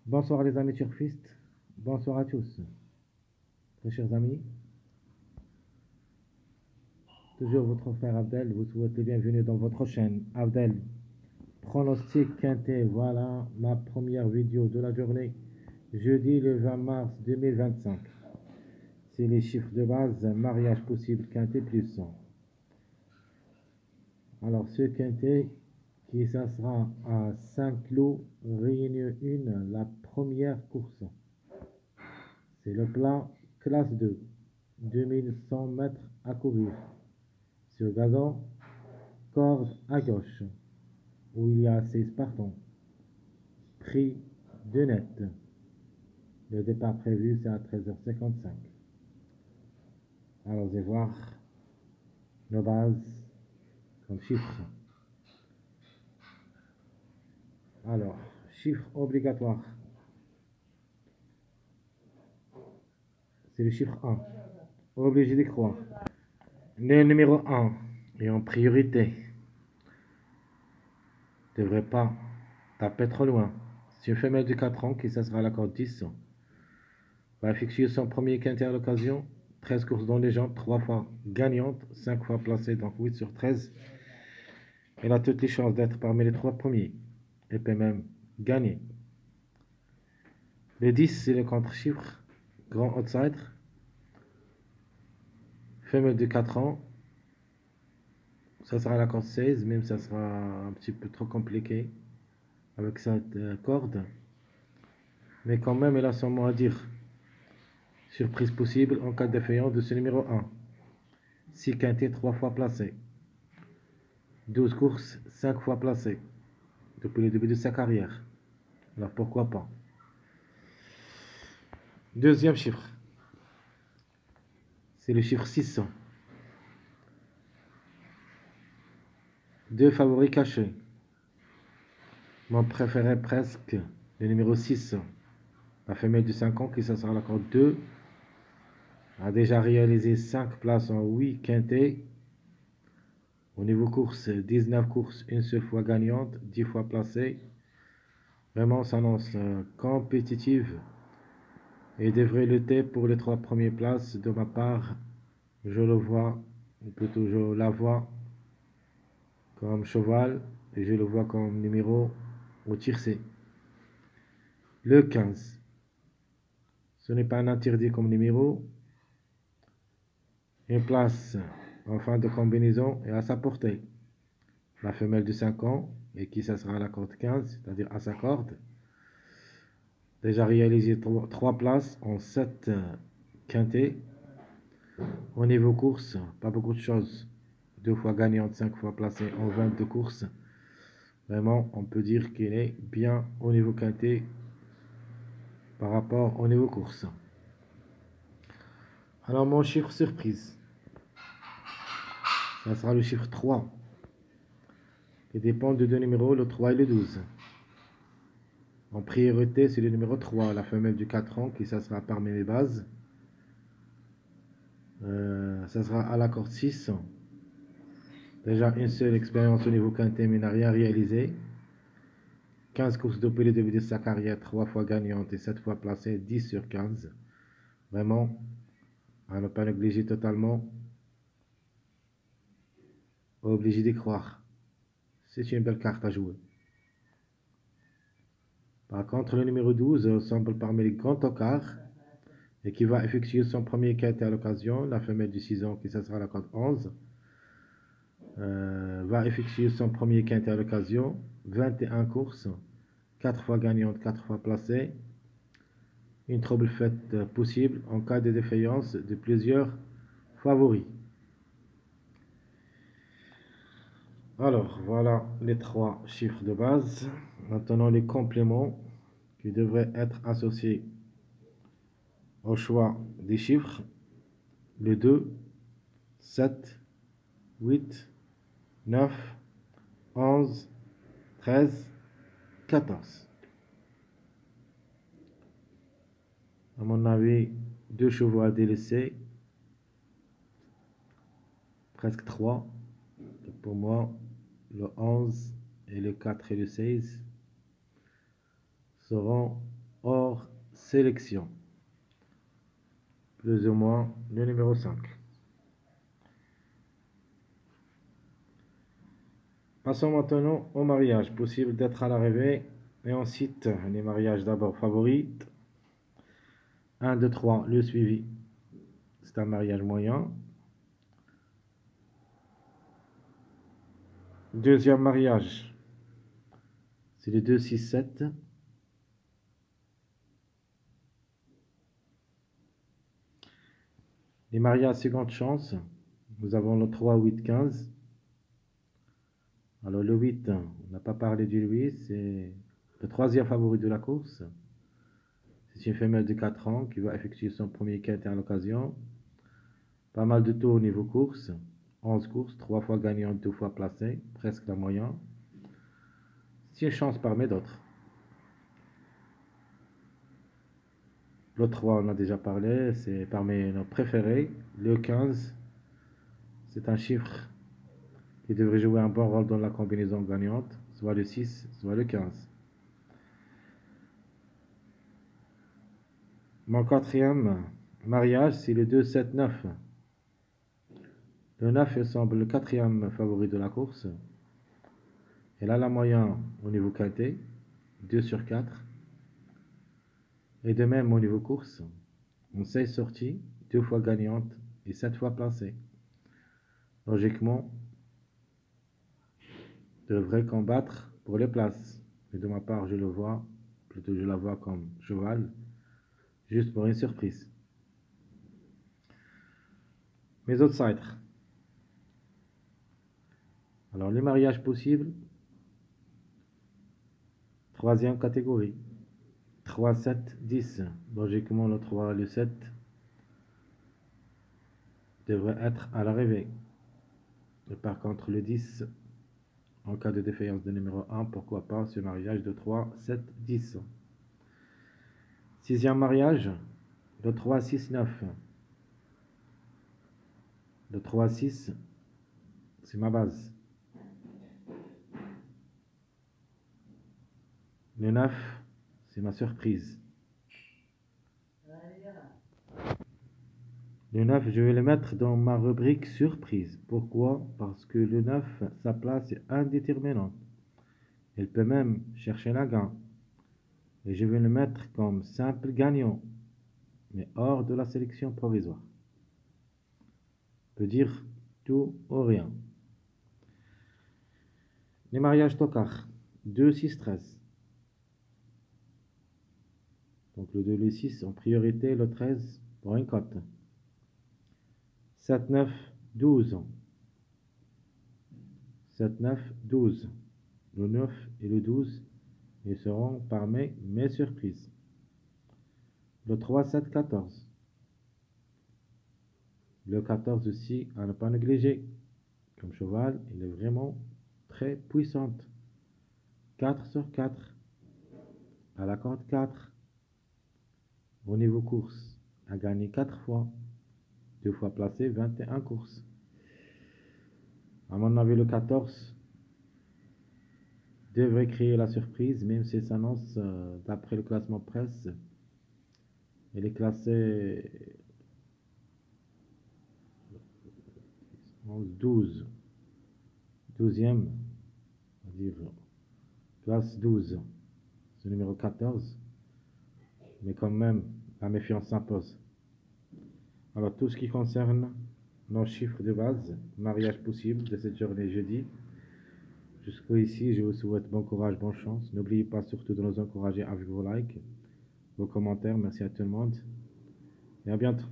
Bonsoir les amis turfistes, bonsoir à tous. Très chers amis, toujours votre frère Abdel vous souhaite le bienvenu dans votre chaîne. Abdel, pronostic quintet, voilà ma première vidéo de la journée, jeudi le 20 mars 2025. C'est les chiffres de base, mariage possible quintet plus 100. Alors ce quintet qui ça sera à Saint-Cloud, Réunion 1, la première course. C'est le plan classe 2, 2100 mètres à courir. Sur gazon, corde à gauche, où il y a 6 partants. Prix de net. Le départ prévu, c'est à 13h55. Alors, allez voir nos bases comme chiffres. Alors, chiffre obligatoire. C'est le chiffre 1. Obligé d'y croire. Le numéro 1 est en priorité. Ne devrait pas taper trop loin. C'est une femelle de 4 ans qui ça sera à la corde 10. Va fixer son premier quintet à l'occasion. 13 courses dans les jambes, 3 fois gagnante, 5 fois placée, donc 8 sur 13. Elle a toutes les chances d'être parmi les 3 premiers. Elle peut même gagner. Le 10, c'est le contre-chiffre. Grand outsider. Femelle de 4 ans. Ça sera la corde 16, même ça sera un petit peu trop compliqué avec cette corde. Mais quand même, elle a son mot à dire. Surprise possible en cas de défaillance de ce numéro 1. 6 quintets, 3 fois placés. 12 courses, 5 fois placées. Depuis le début de sa carrière. Alors pourquoi pas. Deuxième chiffre. C'est le chiffre 600. Deux favoris cachés. Mon préféré presque, le numéro 6. La femelle de 5 ans qui ça sera la corde 2. A déjà réalisé 5 places en 8 quintés. Au niveau course, 19 courses, une seule fois gagnante, 10 fois placée. Vraiment, s'annonce compétitive et devrait lutter pour les 3 premières places. De ma part, je le vois, ou plutôt je la vois comme cheval et je le vois comme numéro au tiercé. Le 15. Ce n'est pas un interdit comme numéro. Une place en fin de combinaison et à sa portée. La femelle de 5 ans, et qui ça sera à la corde 15, c'est-à-dire à sa corde. Déjà réalisé 3 places en 7 quintés. Au niveau course, pas beaucoup de choses. 2 fois gagnante, 5 fois placée en 22 courses. Vraiment, on peut dire qu'il est bien au niveau quintet par rapport au niveau course. Alors, mon chiffre surprise, ça sera le chiffre 3, qui dépend de deux numéros, le 3 et le 12. En priorité, c'est le numéro 3, la femelle du 4 ans, qui ça sera parmi mes bases. Ça sera à la corde 6. Déjà une seule expérience au niveau quintet, mais n'a rien réalisé. 15 courses depuis le début de sa carrière, 3 fois gagnante et 7 fois placée, 10 sur 15. Vraiment, à ne pas négliger totalement. Obligé d'y croire. C'est une belle carte à jouer. Par contre, le numéro 12 semble parmi les grands tocards et qui va effectuer son premier quintet à l'occasion. La femelle du 6 ans, qui ça sera la corde 11, va effectuer son premier quintet à l'occasion. 21 courses, 4 fois gagnante, 4 fois placée. Une trouble faite possible en cas de défaillance de plusieurs favoris. Alors, voilà les 3 chiffres de base. Maintenant, les compléments qui devraient être associés au choix des chiffres. Le 2, 7, 8, 9, 11, 13, 14. À mon avis, 2 chevaux à délaisser. Presque 3. Et pour moi, le 11 et le 4 et le 16 seront hors sélection. Plus ou moins le numéro 5. Passons maintenant au mariage. Possible d'être à l'arrivée. Et ensuite, les mariages d'abord favoris. 1, 2, 3, le suivi. C'est un mariage moyen. Deuxième mariage. C'est le 2, 6, 7. Les mariages seconde chance. Nous avons le 3, 8, 15. Alors le 8, on n'a pas parlé du 8, c'est le troisième favori de la course. C'est une femelle de 4 ans qui va effectuer son premier quintet à l'occasion. Pas mal de tours au niveau course. 11 courses, 3 fois gagnante, 2 fois placée, presque la moyenne. C'est une chance parmi d'autres. Le 3, on a déjà parlé, c'est parmi nos préférés. Le 15, c'est un chiffre qui devrait jouer un bon rôle dans la combinaison gagnante, soit le 6, soit le 15. Mon quatrième mariage, c'est le 2, 7, 9. Le 9 il semble le quatrième favori de la course. Il a la moyenne au niveau quintet, 2 sur 4. Et de même au niveau course, on 16 sorties, 2 fois gagnante et 7 fois placée. Logiquement, devrait combattre pour les places. Mais de ma part, je le vois, plutôt je la vois comme cheval, juste pour une surprise. Mes outsiders. Alors, les mariages possibles, troisième catégorie. 3, 7, 10. Logiquement, le 3 et le 7 devraient être à l'arrivée. Et par contre, le 10, en cas de défaillance de numéro 1, pourquoi pas ce mariage de 3, 7, 10. Sixième mariage, le 3, 6, 9. Le 3, 6, c'est ma base. Le 9, c'est ma surprise. Le 9, je vais le mettre dans ma rubrique surprise. Pourquoi? Parce que le 9, sa place est indéterminante. Il peut même chercher la gagne. Et je vais le mettre comme simple gagnant, mais hors de la sélection provisoire. Peut dire tout ou rien. Les mariages tocards. 2, 6, 13. Donc le 2 et le 6 en priorité, le 13 pour une cote. 7, 9, 12. 7, 9, 12. Le 9 et le 12, ils seront parmi mes surprises. Le 3, 7, 14. Le 14 aussi, à ne pas négliger. Comme cheval, il est vraiment très puissant. 4 sur 4. À la corde 4. Au niveau course, a gagné 4 fois. 2 fois placé, 21 courses. À mon avis, le 14 devrait créer la surprise, même s'il s'annonce d'après le classement presse. Il est classé 12. 12e, on va dire classe 12. C'est le numéro 14. Mais quand même, la méfiance s'impose. Alors, tout ce qui concerne nos chiffres de base, mariage possible de cette journée jeudi. Jusqu'au ici, je vous souhaite bon courage, bonne chance. N'oubliez pas surtout de nous encourager avec vos likes, vos commentaires. Merci à tout le monde et à bientôt.